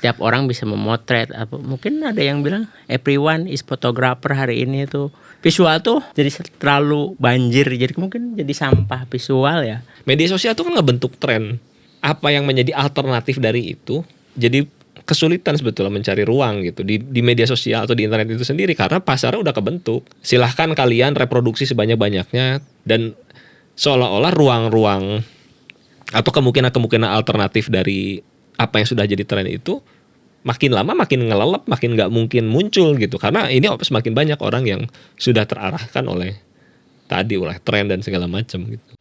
setiap orang bisa memotret. Mungkin ada yang bilang everyone is photographer hari ini tuh. Visual tuh jadi terlalu banjir, jadi mungkin jadi sampah visual ya. Media sosial tuh kan ngebentuk tren. Apa yang menjadi alternatif dari itu, jadi kesulitan sebetulnya mencari ruang gitu di media sosial atau di internet itu sendiri karena pasarnya udah kebentuk. Silahkan kalian reproduksi sebanyak-banyaknya dan seolah-olah ruang-ruang atau kemungkinan-kemungkinan alternatif dari apa yang sudah jadi tren itu makin lama makin ngelelep, makin nggak mungkin muncul gitu karena ini semakin banyak orang yang sudah terarahkan oleh tren dan segala macam gitu.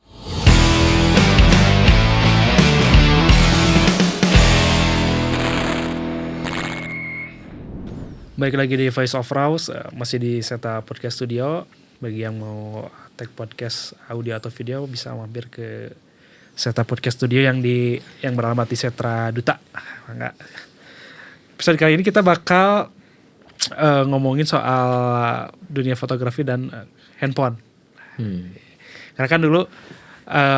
Baik lagi di Voice of Raus, masih di Seta Podcast Studio. Bagi yang mau take podcast audio atau video bisa mampir ke Seta Podcast Studio yang beralamat di Setra Duta. Enggak. Episode kali ini kita bakal ngomongin soal dunia fotografi dan handphone. Karena kan dulu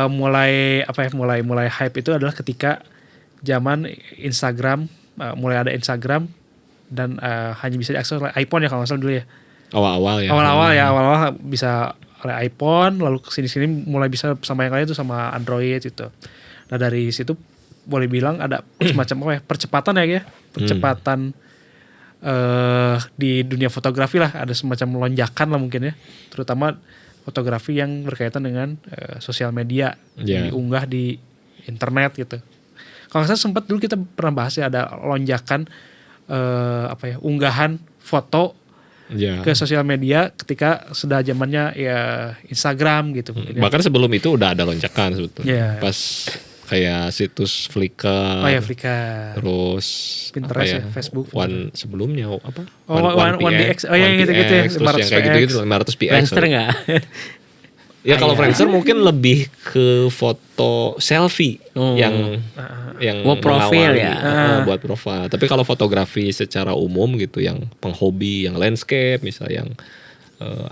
mulai hype itu adalah ketika zaman Instagram, mulai ada Instagram dan hanya bisa diakses oleh iPhone ya kalau nggak salah dulu ya. Awal-awal bisa oleh iPhone, lalu kesini-sini mulai bisa sama yang lain itu sama Android gitu. Nah dari situ boleh bilang ada semacam percepatan ya, percepatan di dunia fotografi lah, ada semacam lonjakan lah mungkin ya, terutama fotografi yang berkaitan dengan sosial media, yang diunggah di internet gitu. Kalau nggak salah sempat dulu kita pernah bahas ya ada lonjakan unggahan foto ke sosial media ketika sudah zamannya ya Instagram gitu. Bahkan sebelum itu udah ada lonjakan sebetulnya. Pas kayak situs Flickr. Flickr. Terus Pinterest Facebook. Sebelumnya apa? One DX. Yang gitu-gitu ya. Terus yang kayak gitu-gitu 500 PX. Friendster enggak? Ya kalau Friendster mungkin lebih ke foto selfie yang buat profil ya. Buat profil. Tapi kalau fotografi secara umum gitu yang penghobi, yang landscape misalnya yang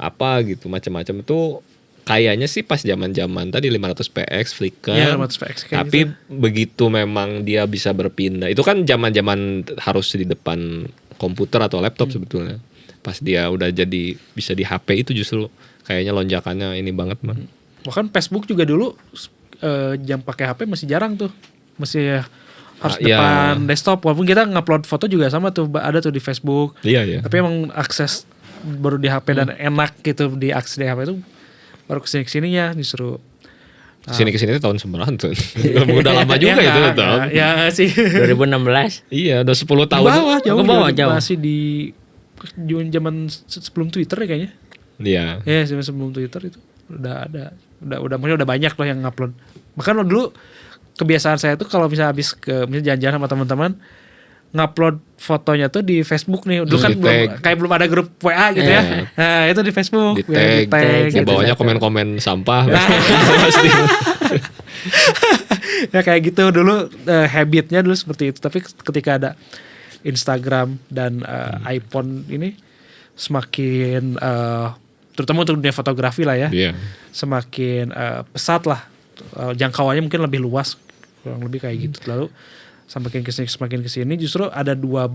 apa gitu macam-macam itu kayaknya sih pas zaman-zaman tadi 500 PX Flickr. Ya, 500 PX tapi gitu. Begitu memang dia bisa berpindah. Itu kan zaman-zaman harus di depan komputer atau laptop sebetulnya. Pas dia udah jadi bisa di HP itu justru kayaknya lonjakannya ini banget mah. Bahkan Facebook juga dulu jam pakai HP masih jarang tuh. Masih harus depan desktop. Walaupun kita ngupload foto juga sama tuh, ada tuh di Facebook. Iya. Tapi emang akses baru di HP dan enak gitu diakses di HP itu baru kesini-kesininya justru. Kesini tahun seberapa tuh? Udah lama juga itu tahun. Ya sih. 2016. Iya, udah 10 tahun. Ke bawah jauh. Jauh. Masih di zaman sebelum Twitter ya kayaknya. Iya. Ya sebelum Twitter itu udah ada, maksudnya udah banyak loh yang ngupload. Bahkan dulu kebiasaan saya tuh kalau misalnya habis misalnya jalan-jalan sama teman-teman ngupload fotonya tuh di Facebook nih. Dulu kan belum ada grup WA gitu ya. Nah itu di Facebook. Di tag gitu. Bawahnya komen-komen sampah. Ya kayak gitu dulu habitnya dulu seperti itu. Tapi ketika ada Instagram dan iPhone ini semakin terutama untuk dunia fotografi lah ya, semakin pesat lah, jangkauannya mungkin lebih luas, kurang lebih kayak gitu. Lalu semakin kesini justru ada dua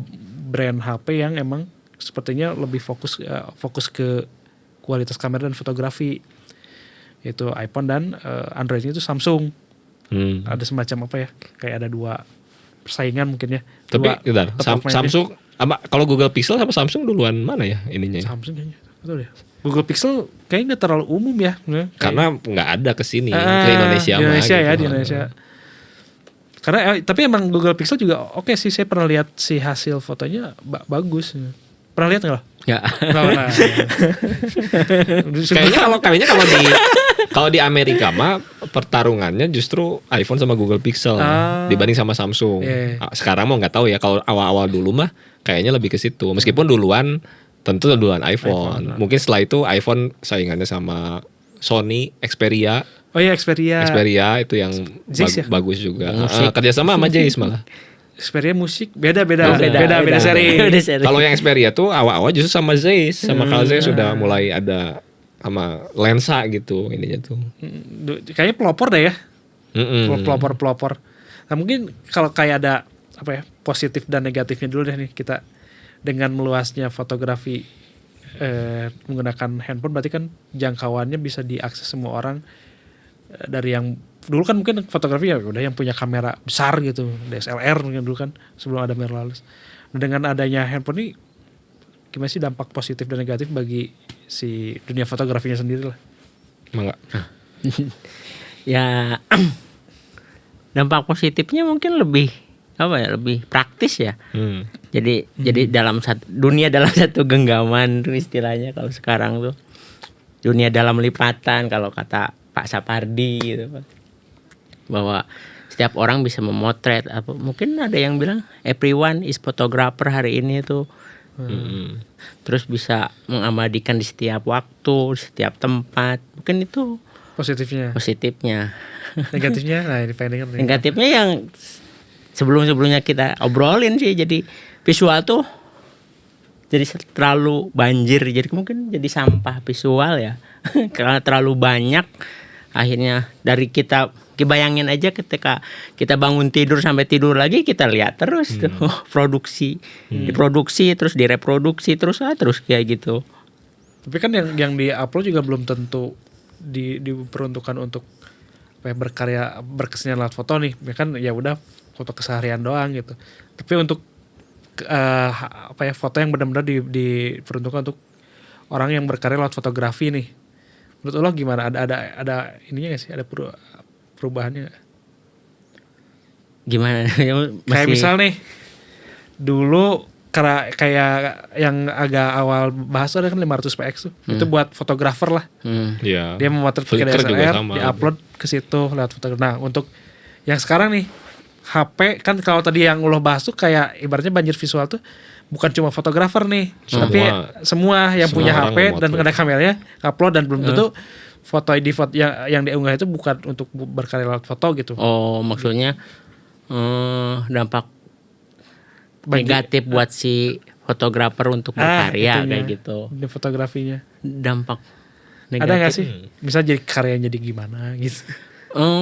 brand HP yang emang sepertinya lebih fokus ke kualitas kamera dan fotografi, yaitu iPhone dan Androidnya itu Samsung. Ada semacam apa ya, kayak ada dua persaingan mungkin ya. Tapi Samsung kalau Google Pixel sama Samsung duluan mana ya ininya? Samsung kayaknya, betul ya. Google Pixel kayaknya nggak terlalu umum ya. Karena nggak ada kesini ke Indonesia. Di Indonesia gitu. Ya di Indonesia. Karena tapi emang Google Pixel juga oke sih, saya pernah lihat si hasil fotonya bagus. Pernah lihat nggak lo? Ya. Kayaknya kalau di Amerika mah pertarungannya justru iPhone sama Google Pixel dibanding sama Samsung. Sekarang mau nggak tahu ya, kalau awal-awal dulu mah kayaknya lebih ke situ. Meskipun duluan iPhone. Mungkin setelah itu iPhone saingannya sama Sony, Xperia. Oh iya Xperia itu yang bagus juga. Kerjasama sama Zeiss malah. Xperia musik beda seri. Kalau yang Xperia tuh awal-awal justru sama Zeiss, sama Carl Zeiss sudah mulai ada sama lensa gitu ininya tuh. Kayaknya pelopor deh ya. Pelopor. Nah mungkin kalau kayak ada positif dan negatifnya dulu deh nih kita. Dengan meluasnya fotografi menggunakan handphone, berarti kan jangkauannya bisa diakses semua orang. Dari yang dulu kan mungkin fotografi ya udah yang punya kamera besar gitu, DSLR mungkin dulu kan sebelum ada mirrorless. Nah, dengan adanya handphone ini gimana sih dampak positif dan negatif bagi si dunia fotografinya sendiri lah? Mangga. Ya dampak positifnya mungkin lebih lebih praktis ya. Jadi dalam dunia dalam satu genggaman tuh istilahnya kalau sekarang tuh. Dunia dalam lipatan kalau kata Pak Sapardi gitu Pak. Bahwa setiap orang bisa memotret mungkin ada yang bilang everyone is photographer hari ini tuh. Terus bisa mengabadikan di setiap waktu, di setiap tempat. Mungkin itu positifnya. Negatifnya nah ini pengen dengar. Negatifnya yang sebelumnya kita obrolin sih, jadi visual tuh jadi terlalu banjir, jadi mungkin jadi sampah visual ya. Karena terlalu banyak, akhirnya dari kita bayangin aja ketika kita bangun tidur sampai tidur lagi kita lihat terus tuh produksi, diproduksi terus direproduksi terus kayak gitu. Tapi kan yang di-upload juga belum tentu diperuntukkan untuk berkarya berkesenian lewat foto nih. Ya kan ya udah foto keseharian doang gitu. Tapi untuk foto yang benar-benar diperuntukkan untuk orang yang berkarya lewat fotografi nih. Menurut lo gimana? Ada ininya gak sih? Ada perubahannya gak? Gimana? Kayak misal nih dulu kayak yang agak awal bahas tuh ada kan 500px tuh. Itu buat fotografer lah. Yeah. Dia memotret pakai DSLR, di-upload ke situ lewat fotografer. Nah, untuk yang sekarang nih HP kan kalau tadi yang lo bahas tuh kayak ibaratnya banjir visual tuh bukan cuma fotografer nih, tapi semua yang punya HP dan ada kameranya upload dan belum tentu foto yang diunggah itu bukan untuk berkarya lewat foto gitu. Oh, maksudnya dampak negatif buat si fotografer untuk berkarya kayak gitu. Di fotografinya. Dampak negatif. Ada nggak sih? Misal jadi karyanya jadi gimana gitu?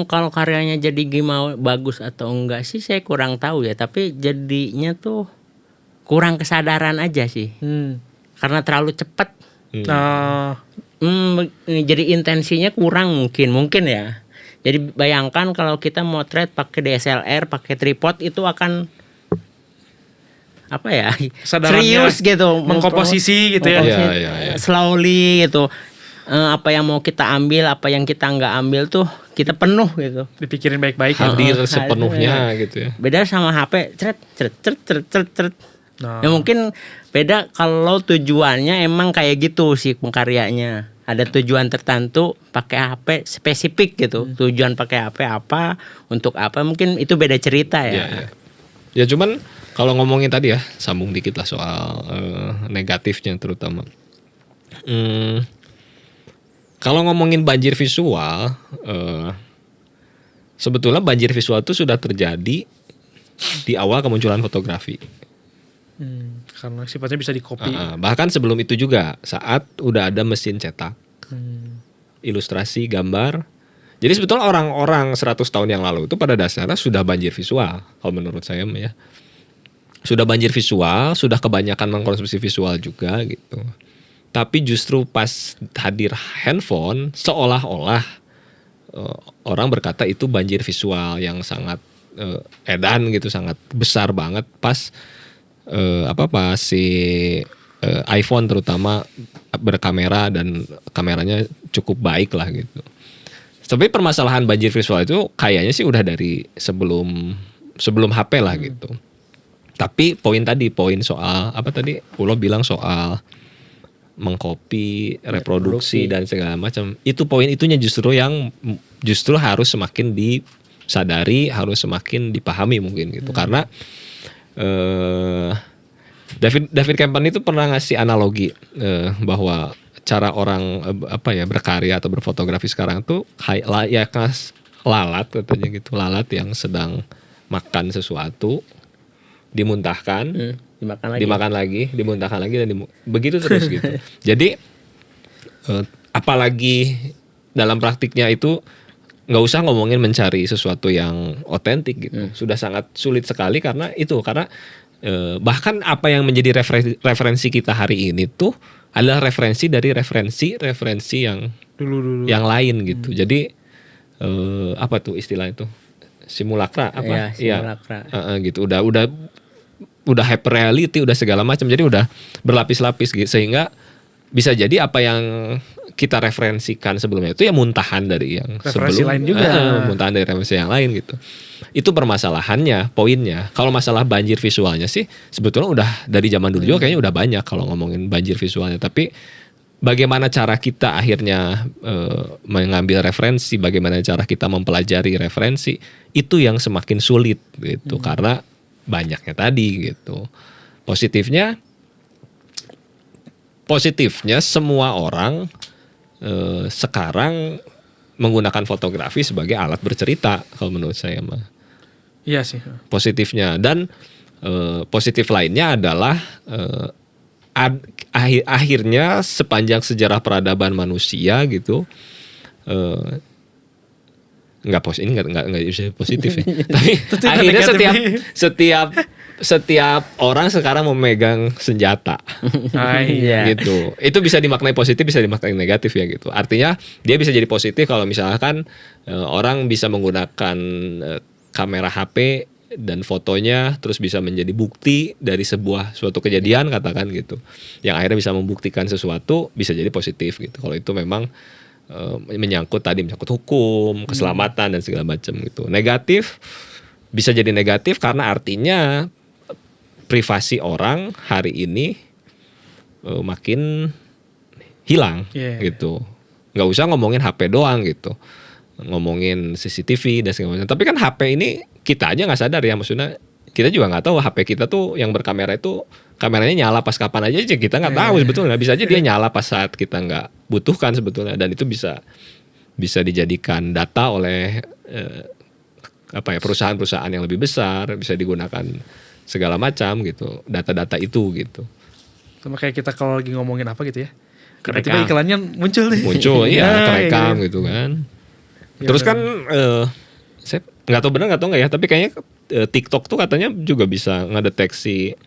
Kalau karyanya jadi gimana, bagus atau enggak sih saya kurang tahu ya. Tapi jadinya tuh kurang kesadaran aja sih. Karena terlalu cepat. Jadi intensinya kurang mungkin ya. Jadi bayangkan kalau kita motret pakai DSLR, pakai tripod itu akan serius gitu, mengkomposisi gitu ya. Slowly gitu. Apa yang mau kita ambil, apa yang kita nggak ambil tuh kita penuh gitu. Dipikirin baik-baik. Hadir sepenuhnya gitu ya. Beda sama HP, cret. Ya mungkin beda kalau tujuannya emang kayak gitu sih pengkaryanya. Ada tujuan tertentu pakai HP spesifik gitu. Tujuan pakai HP apa, untuk apa, mungkin itu beda cerita ya. Ya cuman kalau ngomongin tadi ya, sambung dikit lah soal negatifnya terutama. Kalau ngomongin banjir visual, sebetulnya banjir visual itu sudah terjadi di awal kemunculan fotografi. Karena sifatnya bisa di-copy. Bahkan sebelum itu juga, saat udah ada mesin cetak, ilustrasi, gambar. Jadi sebetulnya orang-orang 100 tahun yang lalu itu pada dasarnya sudah banjir visual, kalau menurut saya ya. Sudah banjir visual, sudah kebanyakan mengkonsumsi visual juga gitu. Tapi justru pas hadir handphone, seolah-olah orang berkata itu banjir visual yang sangat edan gitu, sangat besar banget pas si iPhone terutama berkamera dan kameranya cukup baik lah gitu. Tapi permasalahan banjir visual itu kayaknya sih udah dari sebelum HP lah gitu. Tapi poin soal apa tadi Ulo bilang soal mengcopy, reproduksi dan segala macam. Itu poin itunya justru harus semakin disadari, harus semakin dipahami mungkin gitu. Karena David Campbell itu pernah ngasih analogi bahwa cara orang berkarya atau berfotografi sekarang tuh kayak lalat katanya gitu, lalat yang sedang makan sesuatu, dimuntahkan, dimakan lagi, dimuntahkan lagi dan begitu terus gitu. Jadi apalagi dalam praktiknya itu nggak usah ngomongin mencari sesuatu yang otentik gitu. Sudah sangat sulit sekali karena bahkan apa yang menjadi referensi kita hari ini tuh adalah referensi dari referensi yang Dulu. yang lain gitu. Jadi apa tuh istilah itu? Simulakra apa? Simulakra. Gitu. Udah hyper reality, udah segala macam. Jadi udah berlapis-lapis gitu, sehingga bisa jadi apa yang kita referensikan sebelumnya itu ya muntahan dari yang Referensi sebelum, lain juga. muntahan dari referensi yang lain gitu. Itu permasalahannya, poinnya. Kalau masalah banjir visualnya sih sebetulnya udah dari zaman dulu juga kayaknya udah banyak kalau ngomongin banjir visualnya. Tapi bagaimana cara kita akhirnya mengambil referensi, bagaimana cara kita mempelajari referensi, itu yang semakin sulit gitu. Karena banyaknya tadi gitu. Positifnya semua orang sekarang menggunakan fotografi sebagai alat bercerita kalau menurut saya mah. Iya sih. Positifnya, dan positif lainnya adalah akhirnya sepanjang sejarah peradaban manusia gitu, nggak bisa positif ya. Tapi akhirnya setiap orang sekarang memegang senjata. Iya. Gitu. Itu bisa dimaknai positif, bisa dimaknai negatif ya gitu. Artinya dia bisa jadi positif kalau misalkan orang bisa menggunakan kamera HP dan fotonya terus bisa menjadi bukti dari suatu kejadian katakan gitu. Yang akhirnya bisa membuktikan sesuatu, bisa jadi positif gitu. Kalau itu memang menyangkut hukum, keselamatan dan segala macam gitu. Negatif bisa jadi negatif karena artinya privasi orang hari ini makin hilang gitu. Nggak usah ngomongin HP doang gitu, ngomongin CCTV dan segala macam. Tapi kan HP ini kita aja nggak sadar ya, maksudnya kita juga nggak tahu HP kita tuh yang berkamera itu kameranya nyala pas kapan aja kita nggak tahu sebetulnya. Bisa aja dia nyala pas saat kita nggak butuhkan sebetulnya, dan itu bisa dijadikan data oleh perusahaan-perusahaan yang lebih besar, bisa digunakan segala macam gitu, data-data itu gitu. Sama kayak kita kalau lagi ngomongin apa gitu ya, tiba-tiba iklannya muncul nih. Iya, kerekam gitu kan. Terus kan saya nggak tahu benar nggak ya, tapi kayaknya TikTok tuh katanya juga bisa ngedeteksi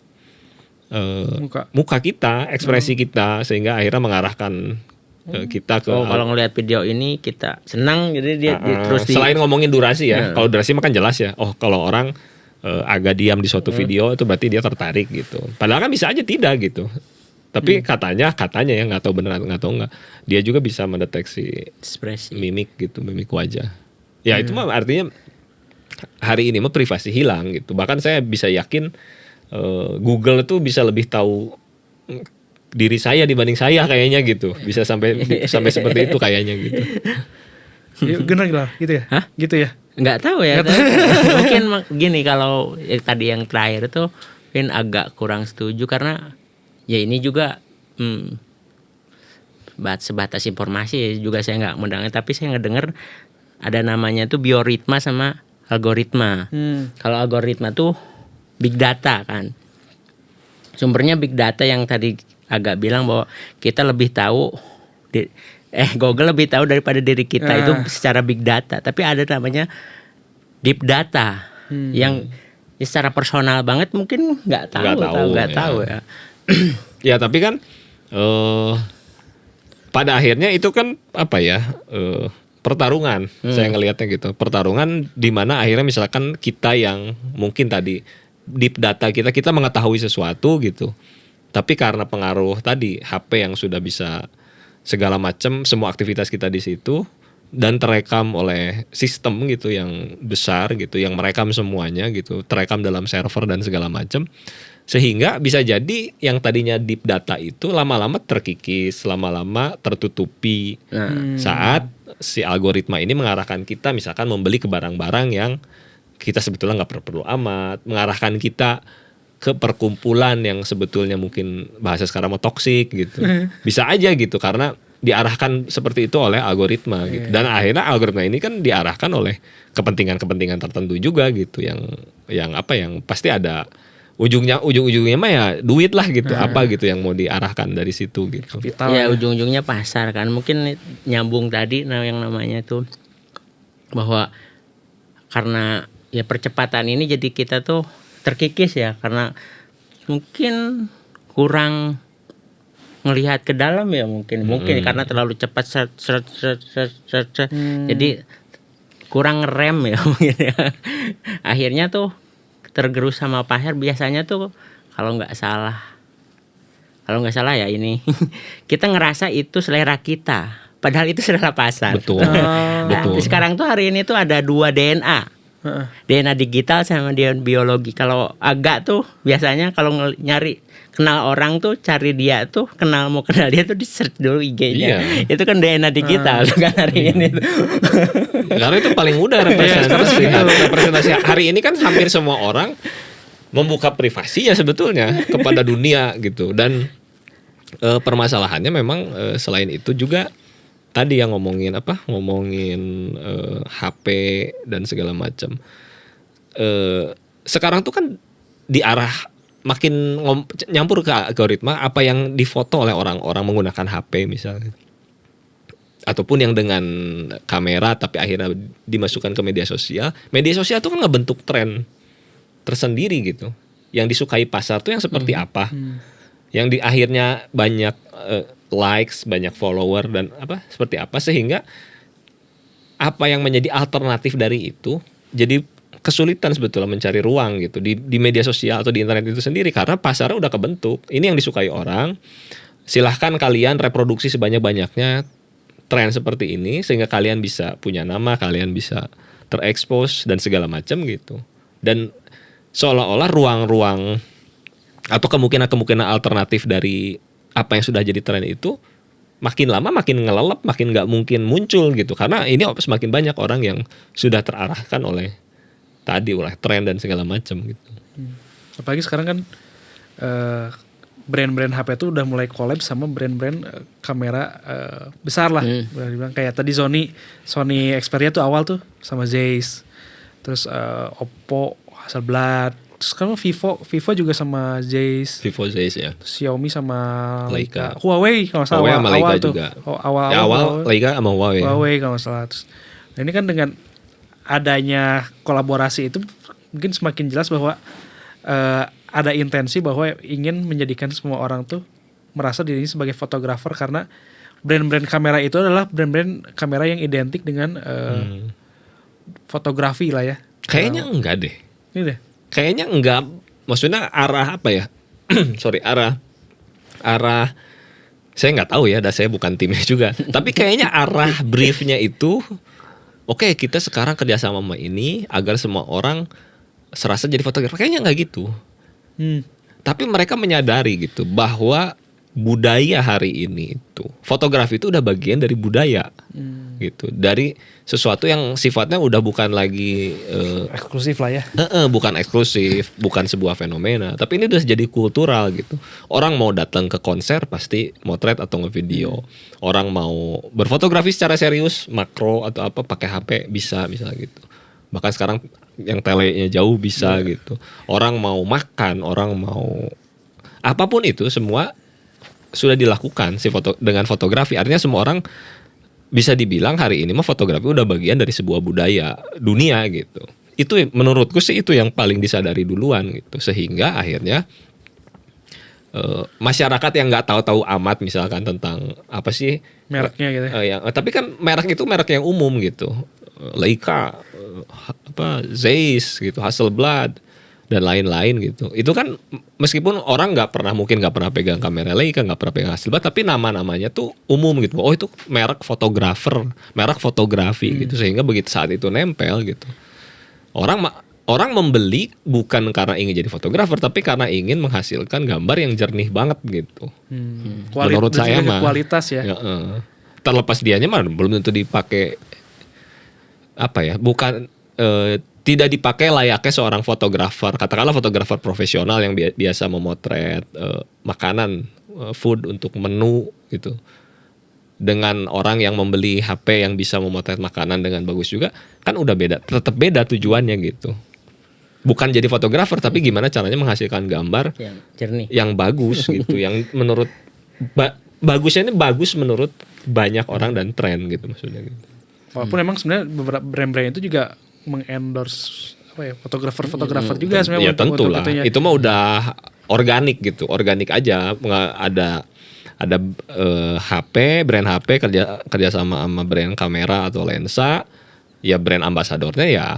muka kita, ekspresi kita, sehingga akhirnya mengarahkan kita ke kalau ngelihat video ini kita senang, jadi dia terus selain ngomongin durasi ya. Kalau durasi mah kan jelas ya. Oh, kalau orang agak diam di suatu video itu berarti dia tertarik gitu. Padahal kan bisa aja tidak gitu. Tapi katanya ya, nggak tahu benar nggak tahu nggak. Dia juga bisa mendeteksi ekspresi, mimik gitu, mimik wajah. Ya itu mah artinya hari ini mah privasi hilang gitu. Bahkan saya bisa yakin Google itu bisa lebih tahu diri saya dibanding saya kayaknya gitu. Bisa sampai seperti itu kayaknya gitu. Benar gitu ya? Hah? Gitu ya? Nggak tahu ya. Mungkin gini, kalau tadi yang terakhir itu mungkin agak kurang setuju karena ya ini juga sebatas informasi juga saya nggak mendengar, tapi saya ngedengar ada namanya tuh bioritma sama algoritma. Kalau algoritma tuh big data kan. Sumbernya big data yang tadi agak bilang bahwa kita lebih tahu Google lebih tahu daripada diri kita itu secara big data. Tapi ada namanya deep data yang secara personal banget mungkin nggak tahu ya. Ya tapi kan pada akhirnya itu kan apa ya, pertarungan. Saya ngelihatnya gitu, pertarungan di mana akhirnya misalkan kita yang mungkin tadi deep data kita mengetahui sesuatu gitu, tapi karena pengaruh tadi HP yang sudah bisa segala macam, semua aktivitas kita di situ dan terekam oleh sistem gitu yang besar gitu, yang merekam semuanya gitu, terekam dalam server dan segala macam, sehingga bisa jadi yang tadinya deep data itu lama-lama terkikis, lama-lama tertutupi saat si algoritma ini mengarahkan kita misalkan membeli ke barang-barang yang kita sebetulnya nggak perlu amat, mengarahkan kita ke perkumpulan yang sebetulnya mungkin bahasa sekarang mau toksik gitu. Bisa aja gitu karena diarahkan seperti itu oleh algoritma gitu. Dan akhirnya algoritma ini kan diarahkan oleh kepentingan-kepentingan tertentu juga gitu, yang pasti ada ujung-ujungnya mah ya duit lah gitu, apa gitu yang mau diarahkan dari situ gitu. Ya ujung-ujungnya pasar kan. Mungkin nyambung tadi yang namanya tuh bahwa karena ya percepatan ini jadi kita tuh terkikis ya, karena mungkin kurang ngelihat ke dalam ya, mungkin karena terlalu cepat jadi kurang ngerem ya mungkin ya. Akhirnya tuh tergerus sama Pak Her. Biasanya tuh kalau nggak salah ya ini kita ngerasa itu selera kita, padahal itu selera pasar. Betul. Betul. Sekarang tuh hari ini tuh ada 2 DNA. DNA digital sama DNA biologi. Kalau agak tuh biasanya kalau nyari kenal orang tuh cari dia tuh mau kenal dia tuh di search dulu IG-nya. Iya. Itu kan DNA digital tuh kan hari ini tuh. Karena itu paling mudah representasi. Hari ini kan hampir semua orang membuka privasi ya sebetulnya kepada dunia gitu. Dan permasalahannya memang selain itu juga tadi yang ngomongin HP dan segala macam. Sekarang tuh kan diarah makin nyampur ke algoritma apa yang difoto oleh orang-orang menggunakan HP misalnya, ataupun yang dengan kamera tapi akhirnya dimasukkan ke media sosial. Media sosial tuh kan ngebentuk tren tersendiri gitu. Yang disukai pasar tuh yang seperti apa, yang di akhirnya banyak likes, banyak follower dan seperti apa, sehingga apa yang menjadi alternatif dari itu jadi kesulitan sebetulnya mencari ruang gitu di media sosial atau di internet itu sendiri, karena pasarnya udah kebentuk. Ini yang disukai orang. Silahkan kalian reproduksi sebanyak-banyaknya tren seperti ini sehingga kalian bisa punya nama, kalian bisa terekspos dan segala macam gitu. Dan seolah-olah ruang-ruang atau kemungkinan-kemungkinan alternatif dari apa yang sudah jadi tren itu makin lama makin ngelelep, makin nggak mungkin muncul gitu, karena ini semakin banyak orang yang sudah terarahkan oleh tren dan segala macam gitu. Apalagi sekarang kan brand-brand HP itu udah mulai collab sama brand-brand kamera besar lah. Boleh dibilang kayak tadi Sony Xperia tuh awal tuh sama Zeiss, terus Oppo Hasselblad. Terus kan Vivo juga sama Zeiss. Vivo Zeiss ya. Xiaomi sama Leica. Leica. Huawei kalau salah. Huawei sama Leica awal juga. Awal Leica sama Huawei. Huawei kalau salah. Terus, nah ini kan dengan adanya kolaborasi itu mungkin semakin jelas bahwa ada intensi bahwa ingin menjadikan semua orang tuh merasa dirinya sebagai fotografer, karena brand-brand kamera itu adalah brand-brand kamera yang identik dengan fotografi lah ya. Kayaknya enggak deh. Ini deh. Kayaknya enggak, maksudnya arah apa ya? Sorry, arah saya nggak tahu ya, dan saya bukan timnya juga. Tapi kayaknya arah briefnya itu, oke, kita sekarang kerjasama sama ini agar semua orang serasa jadi fotografer. Kayaknya nggak gitu. Tapi mereka menyadari gitu bahwa budaya hari ini itu fotografi itu udah bagian dari budaya gitu, dari sesuatu yang sifatnya udah bukan lagi eksklusif lah ya. Bukan eksklusif, bukan sebuah fenomena, tapi ini udah jadi kultural gitu. Orang mau datang ke konser pasti motret atau ngevideo. Orang mau berfotografi secara serius, makro atau apa pakai HP bisa gitu. Bahkan sekarang yang telenya jauh bisa gitu. Orang mau makan, orang mau apapun itu semua sudah dilakukan dengan fotografi. Artinya semua orang bisa dibilang hari ini mah fotografi udah bagian dari sebuah budaya dunia gitu. Itu menurutku sih itu yang paling disadari duluan gitu, sehingga akhirnya masyarakat yang nggak tahu-tahu amat misalkan tentang apa sih mereknya gitu. Tapi kan merek itu merek yang umum gitu. Leica, Zeiss gitu, Hasselblad dan lain-lain gitu. Itu kan meskipun orang mungkin nggak pernah pegang kamera Leica, nggak pernah pegang Hasselblad, tapi nama-namanya tuh umum gitu. Oh itu merek fotografer, merek fotografi gitu, sehingga begitu saat itu nempel gitu. Orang membeli bukan karena ingin jadi fotografer, tapi karena ingin menghasilkan gambar yang jernih banget gitu. Menurut saya mah kualitas ya. Terlepas dianya mah belum tentu dipakai bukan tidak dipakai layaknya seorang fotografer, katakanlah fotografer profesional yang biasa memotret makanan, food untuk menu gitu, dengan orang yang membeli HP yang bisa memotret makanan dengan bagus juga, kan udah beda, tetap beda tujuannya gitu. Bukan jadi fotografer, tapi gimana caranya menghasilkan gambar yang jernih, yang bagus gitu, yang menurut bagusnya ini bagus menurut banyak orang dan tren gitu maksudnya gitu. Walaupun emang sebenarnya beberapa brand-brand itu juga mengendorse fotografer juga sebenarnya. Ya tentu lah. Itu mah udah organik gitu, organik aja. Nggak ada HP, brand HP kerja sama brand kamera atau lensa, ya brand ambasadornya ya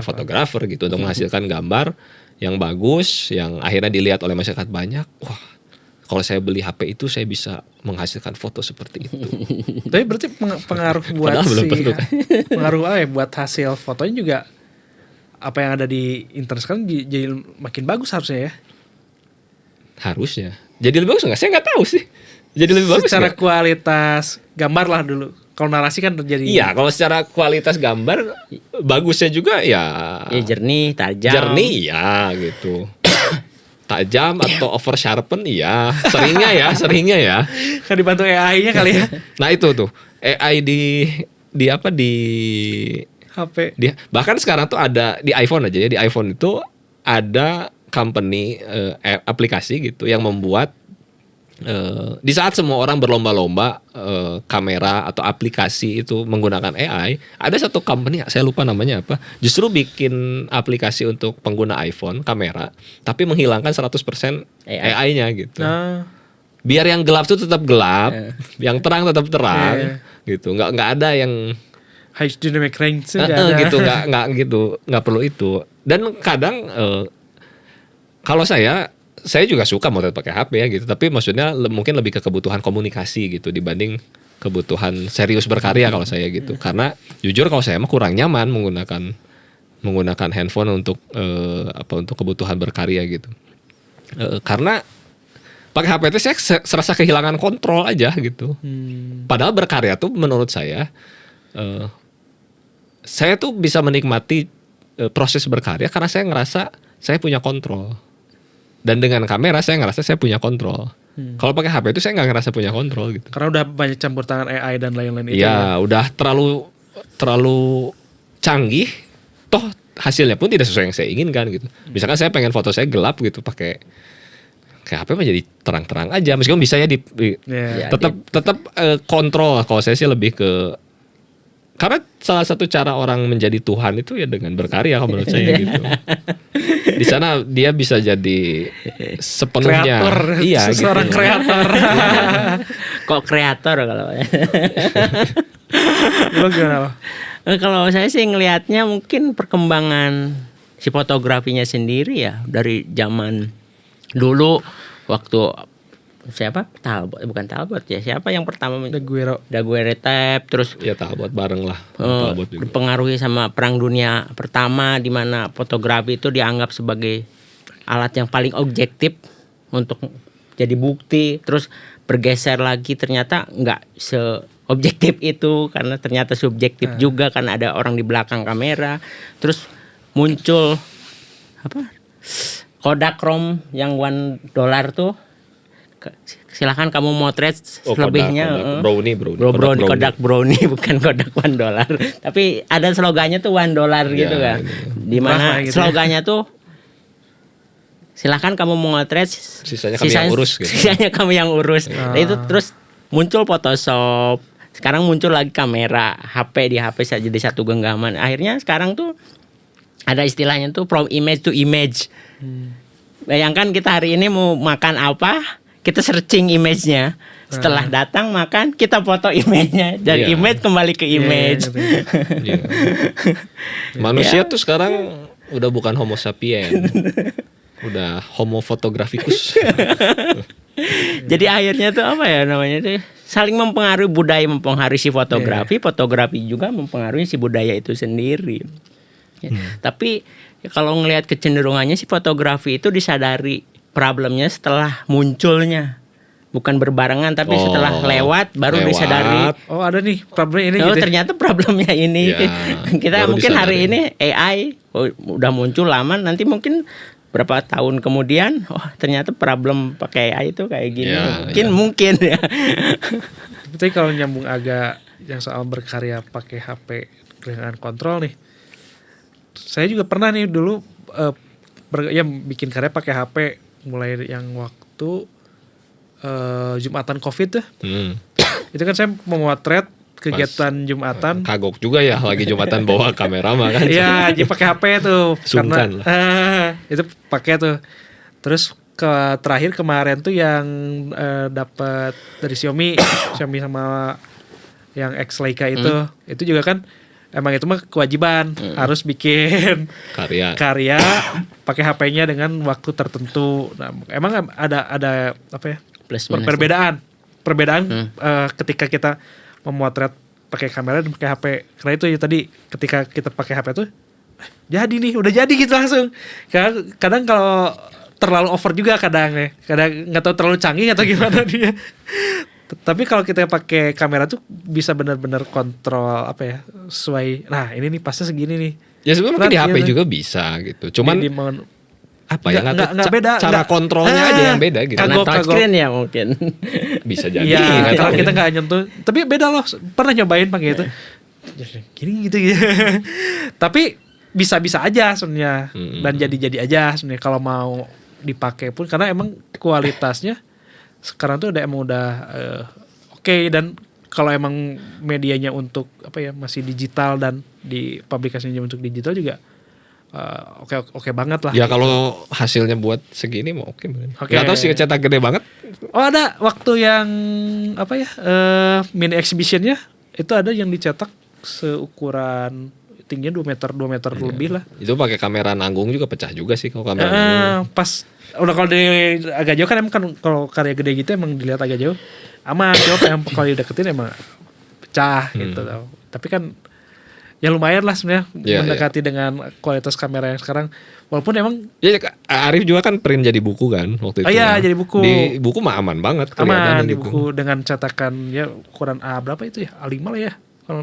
fotografer gitu untuk menghasilkan gambar yang bagus, yang akhirnya dilihat oleh masyarakat banyak. Wah, kalau saya beli HP itu saya bisa menghasilkan foto seperti itu. Tapi berarti pengaruh buat pengaruh buat hasil fotonya juga apa yang ada di internet sekarang jadi makin bagus harusnya ya. Harusnya. Jadi lebih bagus nggak? Saya nggak tahu sih. Jadi lebih bagus secara gak? Kualitas gambar lah dulu. Kalau narasi kan terjadi. Iya, kalau secara kualitas gambar bagusnya juga ya. Ya jernih, tajam. Jernih ya gitu. Tajam atau over sharpen iya. Seringnya ya. Kan dibantu AI-nya kali ya. Nah itu tuh AI di HP. Bahkan sekarang tuh ada di iPhone aja ya. Di iPhone itu ada company aplikasi gitu yang membuat di saat semua orang berlomba-lomba kamera atau aplikasi itu menggunakan AI, ada satu company saya lupa namanya apa, justru bikin aplikasi untuk pengguna iPhone kamera tapi menghilangkan 100% AI-nya gitu. Biar yang gelap tuh tetap gelap, yang terang tetap terang gitu. Nggak ada yang high dynamic range gitu, nggak perlu itu. Dan kadang kalau saya juga suka motret pakai HP ya gitu, tapi maksudnya mungkin lebih ke kebutuhan komunikasi gitu dibanding kebutuhan serius berkarya kalau saya gitu. Karena jujur kalau saya mah kurang nyaman menggunakan handphone untuk untuk kebutuhan berkarya gitu. Karena pakai HP itu saya serasa kehilangan kontrol aja gitu. Padahal berkarya tuh menurut saya tuh bisa menikmati proses berkarya karena saya ngerasa saya punya kontrol. Dan dengan kamera saya ngerasa saya punya kontrol. Kalau pakai HP itu saya nggak ngerasa punya kontrol gitu. Karena udah banyak campur tangan AI dan lain-lain itu. Ya, udah terlalu canggih. Toh hasilnya pun tidak sesuai yang saya inginkan gitu. Misalkan saya pengen foto saya gelap gitu pakai HP mah jadi terang-terang aja. Meskipun bisa ya tetap kontrol. Kalau saya sih lebih ke, karena salah satu cara orang menjadi Tuhan itu ya dengan berkarya kalau menurut saya gitu. Di sana dia bisa jadi sepenuhnya kreator, seorang gitu. Kreator. Kok kreator kalau Lo gimana? Kalau saya sih ngelihatnya mungkin perkembangan si fotografinya sendiri ya dari zaman dulu waktu siapa Talbot ya, siapa yang pertama Daguerre Tape, terus ya Talbot bareng lah Talbot juga. Dipengaruhi sama Perang Dunia Pertama di mana fotografi itu dianggap sebagai alat yang paling objektif untuk jadi bukti, terus bergeser lagi ternyata nggak seobjektif itu karena ternyata subjektif juga karena ada orang di belakang kamera, terus muncul Kodachrome yang $1 tuh. Silahkan kamu motret selebihnya. Kodak Brownie bukan Kodak $1. Tapi ada slogannya tuh $1 gitu kan. Dimana gitu slogannya tuh silahkan kamu motret, sisanya kami yang urus gitu. Sisanya kamu yang urus. Nah, itu terus muncul Photoshop. Sekarang muncul lagi kamera, di HP saja jadi satu genggaman. Akhirnya sekarang tuh ada istilahnya tuh from image to image. Bayangkan kita hari ini mau makan apa, kita searching image-nya. Setelah datang makan, kita foto image-nya. Dari image kembali ke image. Manusia tuh sekarang udah bukan homo sapien. Udah homo fotograficus. Jadi akhirnya tuh apa ya namanya tuh, saling mempengaruhi, budaya mempengaruhi si fotografi, fotografi juga mempengaruhi si budaya itu sendiri. Tapi ya, kalau ngelihat kecenderungannya si fotografi itu disadari problemnya setelah munculnya, bukan berbarengan tapi setelah lewat baru disadari. Oh ada nih problem ini. Oh gitu. Ternyata problemnya ini. Ya, kita mungkin disadari. Hari ini AI udah muncul lama, nanti mungkin berapa tahun kemudian, ternyata problem pakai AI itu kayak gini. Ya, mungkin ya. Tapi kalau nyambung agak yang soal berkarya pakai HP dengan kontrol nih, saya juga pernah nih dulu bikin karya pakai HP. Mulai yang waktu Jumatan COVID tuh. Itu kan saya memotret kegiatan Jumatan. Kagok juga ya lagi Jumatan bawa kamera mah kan. Iya, dia pakai HP tuh. Sungkan Itu pakai tuh. Terus terakhir kemarin tuh yang dapat dari Xiaomi sama yang X Leica itu juga kan emang itu mah kewajiban harus bikin karya pakai HP-nya dengan waktu tertentu. Nah, emang ada apa ya? Perbedaan ketika kita memotret pakai kamera dan pakai HP. Karena itu ya tadi ketika kita pakai HP tuh jadi nih, udah jadi gitu langsung. Kadang kalau terlalu over juga kadang nggak tahu terlalu canggih atau gimana dia. Tapi kalau kita pakai kamera tuh bisa benar-benar kontrol apa ya, sesuai. Nah ini nih pasnya segini nih. Ya sebenarnya mungkin di HP juga bisa gitu. Cuman apa ya nggak beda, cara kontrolnya aja yang beda gitu. Karena touchscreen ya mungkin. Bisa jadi. Iya, kalau kita nggak nyentuh. Tapi beda loh. Pernah nyobain pakai itu. Gini gitu. Tapi bisa-bisa aja sebenarnya. Dan jadi-jadi aja sebenarnya kalau mau dipakai pun, karena emang kualitasnya sekarang tuh udah oke. Dan kalau emang medianya untuk apa ya masih digital dan di publikasinya untuk digital juga oke banget lah. Ya kalau hasilnya buat segini mau oke. Gak tau sih cetak gede banget. Oh ada waktu yang apa ya mini exhibitionnya itu ada yang dicetak seukuran tingginya 2 meter lebih lah. Itu pakai kamera nanggung juga pecah juga sih kalau kamera. Pas udah kalau dari agak jauh kan emang kan kalau karya gede gitu emang dilihat agak jauh aman. Coba yang kalau dideketin emang pecah gitu. Tapi kan ya lumayan lah sebenarnya mendekati dengan kualitas kamera yang sekarang. Walaupun emang Arif juga kan print jadi buku kan waktu itu. Iya, jadi buku. Di buku mah aman banget. Aman di buku dengan cetakan ya ukuran A berapa itu ya? A5 lah ya.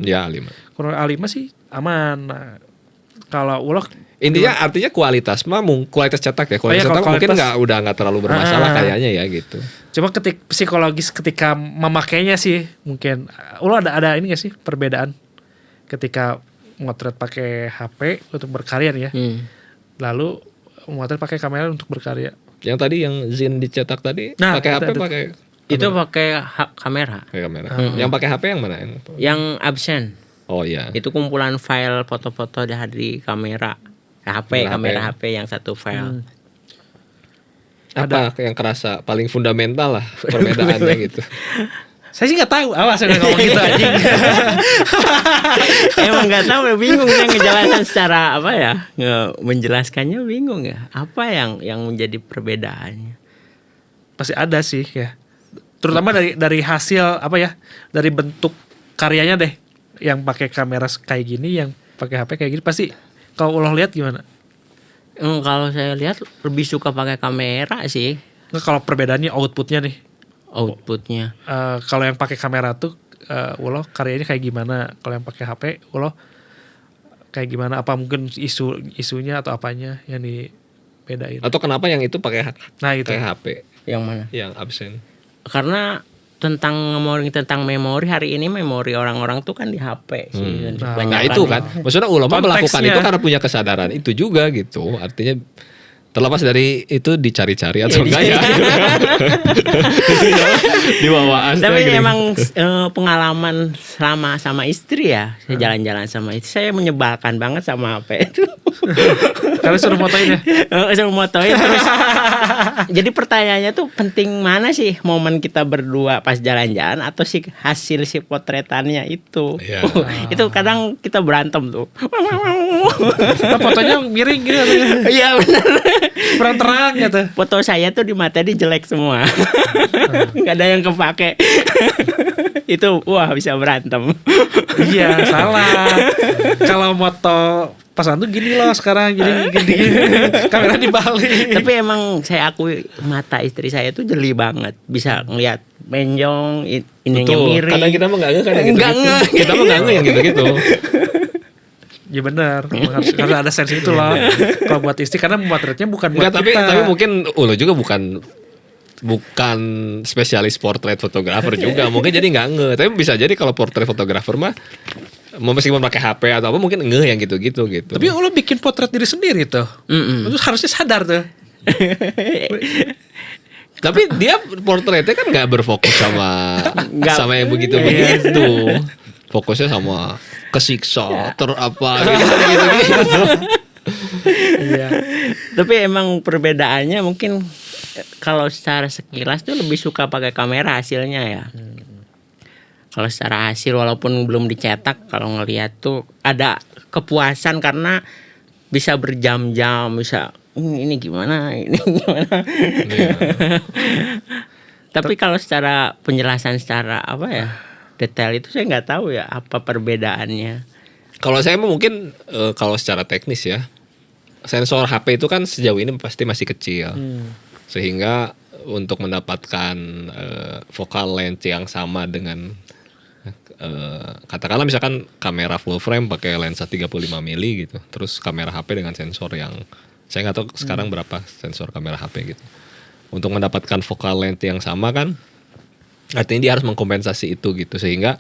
Ya A5. Kalau A5 sih aman. Nah, kalau ulah intinya artinya kualitas mah kualitas cetak ya. Kualitas cetak mungkin nggak terlalu bermasalah kayaknya ya gitu. Cuma psikologis ketika memakainya sih mungkin. Ulah ada ini nggak sih perbedaan ketika motret pakai HP untuk berkarya nih ya. Lalu motret pakai kamera untuk berkarya. Yang tadi yang Zin dicetak tadi pakai HP pakai itu pakai kamera. Pakai kamera. Yang pakai HP yang mana? Yang absen. Oh iya. Itu kumpulan file foto-foto dari kamera. Kamera HP yang satu file. Apa yang kerasa paling fundamental lah perbedaannya gitu? Saya sih nggak tahu, awas saya ngomong gitu anjing. Emang nggak tahu, bingung saya ngejelasin secara apa ya, menjelaskannya bingung ya. Apa yang menjadi perbedaannya? Pasti ada sih ya. Terutama dari hasil apa ya, dari bentuk karyanya deh. Yang pakai kamera kayak gini, yang pakai HP kayak gini, pasti kalau ulah lihat gimana? Kalau saya lihat lebih suka pakai kamera sih. Kalau perbedaannya outputnya nih. Outputnya. Kalau yang pakai kamera tuh, ulah karyanya kayak gimana? Kalau yang pakai HP, ulah kayak gimana? Apa mungkin isunya atau apanya yang dibedain? Atau kenapa yang itu pakai HP? Yang mana? Yang absen. Karena tentang memori hari ini memori orang-orang tuh kan di HP sih. Nah itu kan, maksudnya ulama melakukan itu karena punya kesadaran itu juga gitu. Artinya terlepas dari itu dicari-cari atau enggak ya. Di bawah. Tapi emang pengalaman selama sama istri ya, saya jalan-jalan sama istri, saya menyebalkan banget sama HP itu. Karena suruh motoin ya. Suruh motoin terus. Jadi pertanyaannya tuh penting mana sih momen kita berdua pas jalan-jalan atau sih hasil si potretannya itu. Yeah. Itu kadang kita berantem tuh. Fotonya miring gitu. Iya benar. Kurang terang gitu. Foto saya tuh di mata dia jelek semua. Nggak ada yang kepake. Itu wah bisa berantem. Iya salah. Kalau moto pasangan tuh gini loh sekarang gini. Kamera dibalik. Tapi emang saya akui mata istri saya tuh jeli banget. Bisa ngelihat menjong, ininya miring. Kadang kita mah nggak kan yang gitu. Kita mah nggak yang gitu. Ya benar, harus ada sense itu loh. Kalau buat istri karena memotretnya bukan buat kita. Tapi mungkin lo juga bukan spesialis portrait fotografer juga. Mungkin jadi nggak Tapi bisa jadi kalau portrait fotografer mah meskipun pakai HP atau apa mungkin yang gitu. Tapi lo bikin potret diri sendiri tuh. Itu harusnya sadar tuh. Tapi dia portretnya kan nggak berfokus sama yang begitu. Fokusnya sama kesiksa, terapa gitu. Iya. Tapi emang perbedaannya mungkin kalau secara sekilas tuh lebih suka pakai kamera hasilnya ya. Kalau secara hasil walaupun belum dicetak, kalau ngelihat tuh ada kepuasan karena bisa berjam-jam, bisa ini gimana, ini gimana. Tapi kalau secara penjelasan secara apa ya detail itu saya nggak tahu ya apa perbedaannya. Kalau saya mungkin kalau secara teknis ya, sensor HP itu kan sejauh ini pasti masih kecil, sehingga untuk mendapatkan focal length yang sama dengan katakanlah misalkan kamera full frame pakai lensa 35 mili gitu, terus kamera HP dengan sensor yang saya nggak tahu sekarang berapa sensor kamera HP gitu, untuk mendapatkan focal length yang sama kan, artinya dia harus mengkompensasi itu gitu, sehingga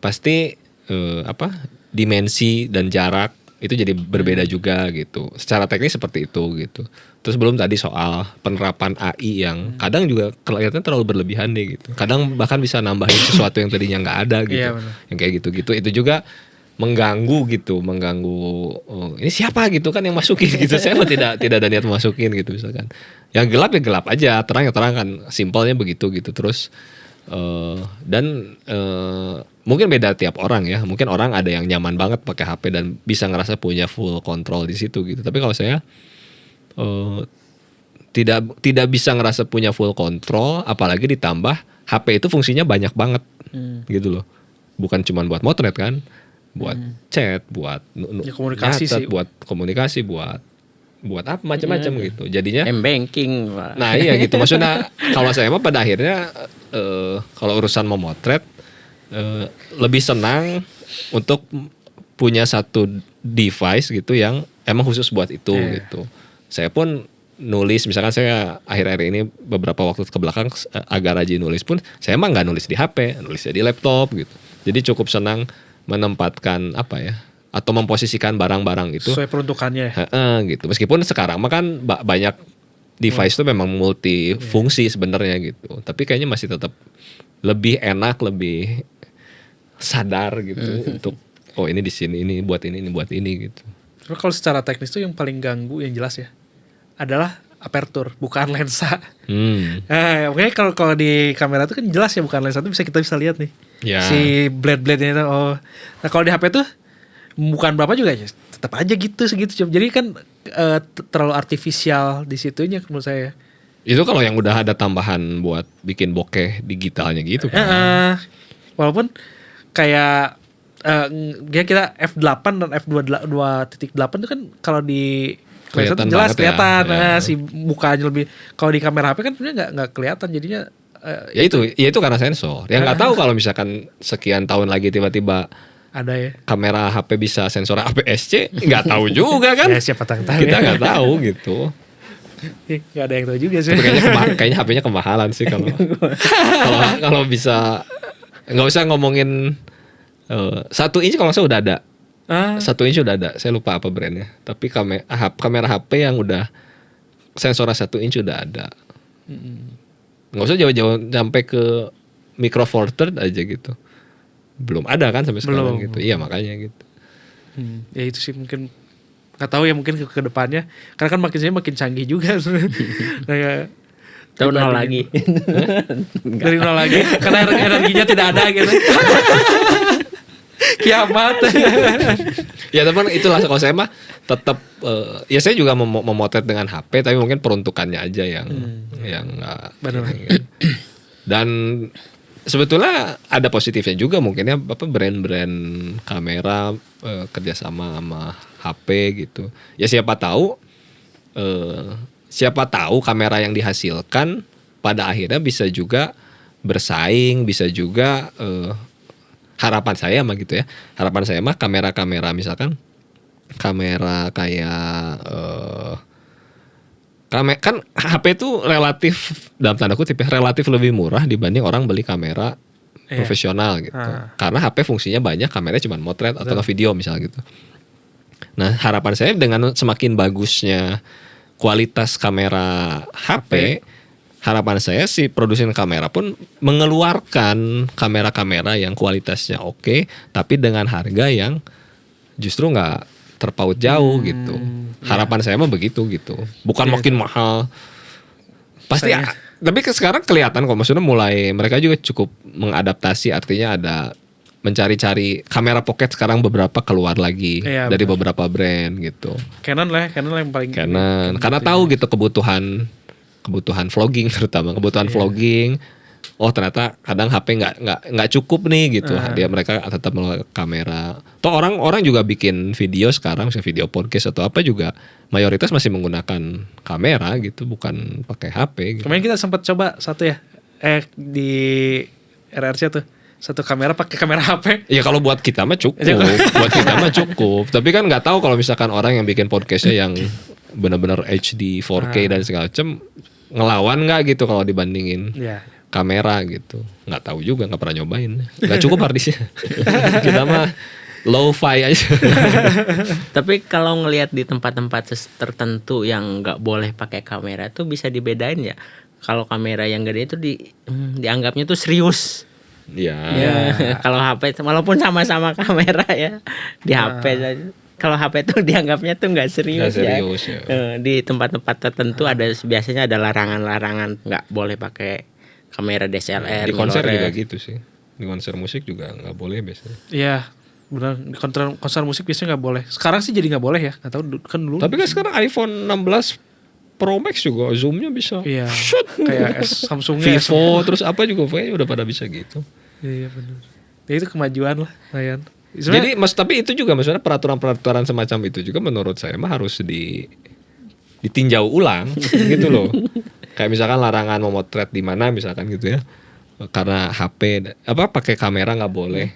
pasti dimensi dan jarak itu jadi berbeda juga gitu. Secara teknis seperti itu gitu. Terus belum tadi soal penerapan AI yang kadang juga kelihatannya terlalu berlebihan deh gitu. Kadang bahkan bisa nambahin sesuatu yang tadinya nggak ada gitu. Iya, benar. Yang kayak gitu-gitu itu juga mengganggu gitu, ini siapa gitu kan yang masukin gitu. Saya mah tidak ada niat masukin gitu misalkan. Yang gelap ya gelap aja, terang ya terang kan. Simpelnya begitu gitu. Terus mungkin beda tiap orang ya. Mungkin orang ada yang nyaman banget pakai HP dan bisa ngerasa punya full control di situ gitu. Tapi kalau saya tidak bisa ngerasa punya full control, apalagi ditambah HP itu fungsinya banyak banget gitu loh. Bukan cuma buat motret kan, buat chat, buat komunikasi nyatet, sih. buat komunikasi, buat apa macam-macam gitu. Jadinya M-banking. nah iya gitu. Maksudnya kalau saya mah pada akhirnya kalau urusan memotret lebih senang untuk punya satu device gitu yang emang khusus buat itu gitu. Saya pun nulis, misalkan saya akhir-akhir ini beberapa waktu kebelakang agak rajin nulis pun, saya emang nggak nulis di HP, nulisnya di laptop gitu. Jadi cukup senang menempatkan apa ya, atau memposisikan barang-barang itu Sesuai peruntukannya. gitu. Meskipun sekarang mah kan banyak device tuh memang multifungsi sebenarnya gitu. Tapi kayaknya masih tetap lebih enak, lebih sadar gitu untuk oh ini di sini, ini buat ini buat ini gitu. Terus kalau secara teknis tuh yang paling ganggu yang jelas ya adalah aperture, bukan lensa. Makanya kalau di kamera tuh kan jelas ya bukan lensa, tuh kita bisa lihat nih. Ya. Si blade-blade-nya itu. Oh. Nah, kalau di HP tuh bukan berapa juga ya, tetap aja gitu segitu. Jadi kan terlalu artifisial di situnya menurut saya. Itu kalau yang udah ada tambahan buat bikin bokeh digitalnya gitu kan. Walaupun kayak kita F8 dan F2.8 itu kan kalau di lensa tuh Kelihatan jelas banget kelihatan ya. si mukanya lebih. Kalau di kamera HP kan sebenarnya nggak kelihatan, jadinya Ya itu karena sensor. Yang nggak tahu kalau misalkan sekian tahun lagi tiba-tiba ada ya. kamera HP bisa sensor APS-C, nggak tahu juga kan? Ya siapa tahu Kita ya. nggak tahu gitu. Nggak ada yang tahu juga sih. Tapi kayaknya HP-nya kemahalan sih kalau bisa, nggak usah ngomongin 1 inch kalau saya udah ada. 1 inch udah ada. Saya lupa apa brandnya. Tapi kamera HP yang udah sensornya 1 inch udah ada. Nggak usah jauh-jauh sampai ke micro four third aja gitu. Belum ada kan sampai sekarang gitu. Iya makanya gitu. Ya itu sih mungkin nggak tahu ya, mungkin ke depannya karena kan makin canggih juga sebenarnya. Tahu nol lagi. Dari nol lagi karena energinya tidak ada gitu. Kiamat. Ya teman, itulah kalau saya mah tetap ya saya juga memotret dengan HP, tapi mungkin peruntukannya aja yang nggak. Dan sebetulnya ada positifnya juga mungkin ya, brand-brand kamera kerjasama sama HP gitu. Ya siapa tahu kamera yang dihasilkan pada akhirnya bisa juga bersaing, bisa juga harapan saya mah gitu ya. Harapan saya mah kamera-kamera misalkan kamera kayak kan HP itu relatif dalam tanda kutip ya, relatif lebih murah dibanding orang beli kamera profesional gitu. Karena HP fungsinya banyak, kameranya cuma motret atau video misalnya gitu. Nah, harapan saya dengan semakin bagusnya kualitas kamera HP, harapan saya si produsen kamera pun mengeluarkan kamera-kamera yang kualitasnya oke, tapi dengan harga yang justru nggak terpaut jauh gitu. Harapan saya mah begitu gitu. Bukan makin mahal. Pasti tapi sekarang kelihatan kok, maksudnya mulai mereka juga cukup mengadaptasi, artinya ada mencari-cari kamera pocket sekarang beberapa keluar lagi dari beberapa brand gitu. Canon yang paling Canon karena tahu gitu kebutuhan vlogging, terutama kebutuhan vlogging. Oh ternyata kadang HP nggak cukup nih gitu. Mereka tetap menggunakan kamera. Toh orang juga bikin video sekarang, misalnya video podcast atau apa juga mayoritas masih menggunakan kamera gitu, bukan pakai HP gitu. Kemarin kita sempat coba satu ya di RRC tuh, satu kamera pakai kamera HP. Ya kalau buat kita mah cukup, buat kita mah cukup. Tapi kan nggak tahu kalau misalkan orang yang bikin podcastnya yang benar-benar HD 4K dan segala macam ngelawan nggak gitu kalau dibandingin kamera gitu. Nggak tahu juga, nggak pernah nyobain. Nggak cukup harddisknya. Kita mah low-fi aja. Tapi kalau ngelihat di tempat-tempat tertentu yang nggak boleh pakai kamera tuh bisa dibedain ya. Kalau kamera yang gede itu dianggapnya tuh serius. Iya. Kalau HP walaupun sama-sama kamera ya di HP saja. Kalau HP tuh dianggapnya tuh nggak serius, ya. Di tempat-tempat tertentu ada biasanya ada larangan-larangan nggak boleh pakai kamera DSLR. Di konser juga gitu sih. Di konser musik juga nggak boleh biasanya. Iya, benar. Di konser musik biasanya nggak boleh. Sekarang sih jadi nggak boleh ya. Nggak tahu kan dulu. Tapi kan sekarang iPhone 16 Pro Max juga zoomnya bisa. Iya. Kayak Samsungnya. Vivo terus apa juga kayaknya udah pada bisa gitu. Iya benar. Ya itu kemajuan lah, Ryan. Jadi tapi itu juga maksudnya peraturan-peraturan semacam itu juga menurut saya mah harus ditinjau ulang gitu loh. Kayak misalkan larangan memotret di mana misalkan gitu ya. Karena HP pakai kamera nggak boleh.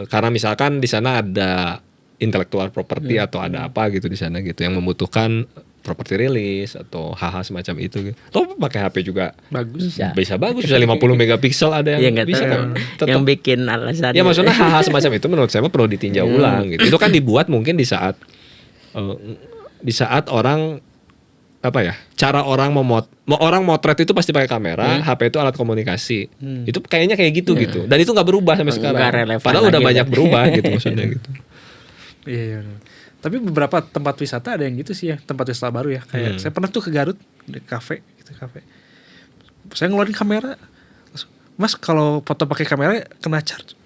Karena misalkan di sana ada intellectual property atau ada apa gitu di sana gitu yang membutuhkan property release atau hal-hal semacam itu gitu. Toh pakai HP juga bagus. Bisa bagus, bisa 50 megapiksel ada yang bisa kan. Yang bikin alasan. Ya maksudnya hal-hal semacam itu menurut saya perlu ditinjau ulang gitu. Itu kan dibuat mungkin di saat orang cara orang orang motret itu pasti pakai kamera, HP itu alat komunikasi. Itu kayaknya kayak gitu gitu. Dan itu nggak berubah sampai sekarang. Padahal udah banyak berubah gitu maksudnya gitu. Iya. Tapi beberapa tempat wisata ada yang gitu sih ya, tempat wisata baru ya. Kayak saya pernah tuh ke Garut, di kafe. Saya ngeluarin kamera. Mas kalau foto pakai kamera kena charge.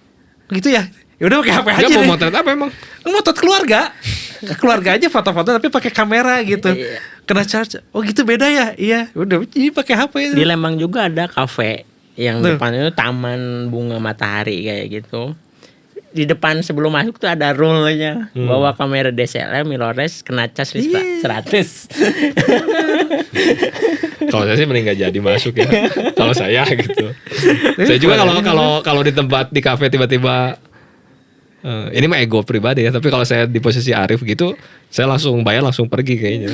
Gitu ya. Ya udah pakai HP aja. Enggak mau motret apa emang? Motret keluarga. Keluarga aja foto-foto tapi pakai kamera gitu. Kena charge. Oh gitu beda ya? Iya. Udah jadi pakai HP itu. Di Lembang juga ada kafe yang depannya itu taman bunga matahari kayak gitu. Di depan sebelum masuk tuh ada rule-nya bawa kamera DSLR mirrorless kena cas 100. Kalau saya sih mending gak jadi masuk ya. Kalau saya gitu. Saya juga kalau di tempat di kafe tiba-tiba ini mah ego pribadi ya. Tapi kalau saya di posisi Arif gitu, saya langsung bayar langsung pergi kayaknya.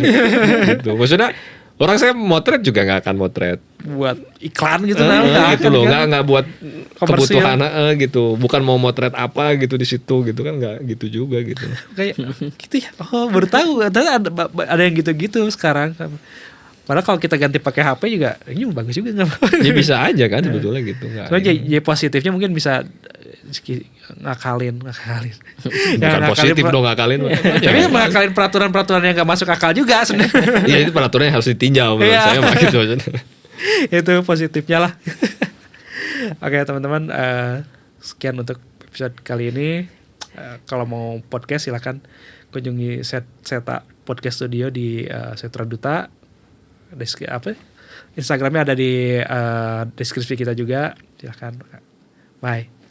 Gitu. Maksudnya orang saya motret juga nggak akan motret buat iklan gitu gitu loh, nggak buat kebutuhan gitu, bukan mau motret apa gitu di situ gitu kan, nggak gitu juga gitu. Kayak gitu ya. Oh baru tahu ada yang gitu-gitu sekarang. Padahal kalau kita ganti pakai HP juga ini bagus juga nggak apa-apa. Ya bisa aja kan sebetulnya gitu. Soalnya positifnya mungkin bisa ngakalin. Bukan positif dong ngakalin. Tapi ngakalin peraturan-peraturan yang gak masuk akal juga sebenarnya. Iya itu peraturan yang harus ditinjau menurut saya mah gitu. Itu positifnya lah. Oke teman-teman, sekian untuk episode kali ini. Kalau mau podcast silakan kunjungi Seta Podcast Studio di Setra Duta. Instagramnya ada di deskripsi kita juga. Silakan. Bye.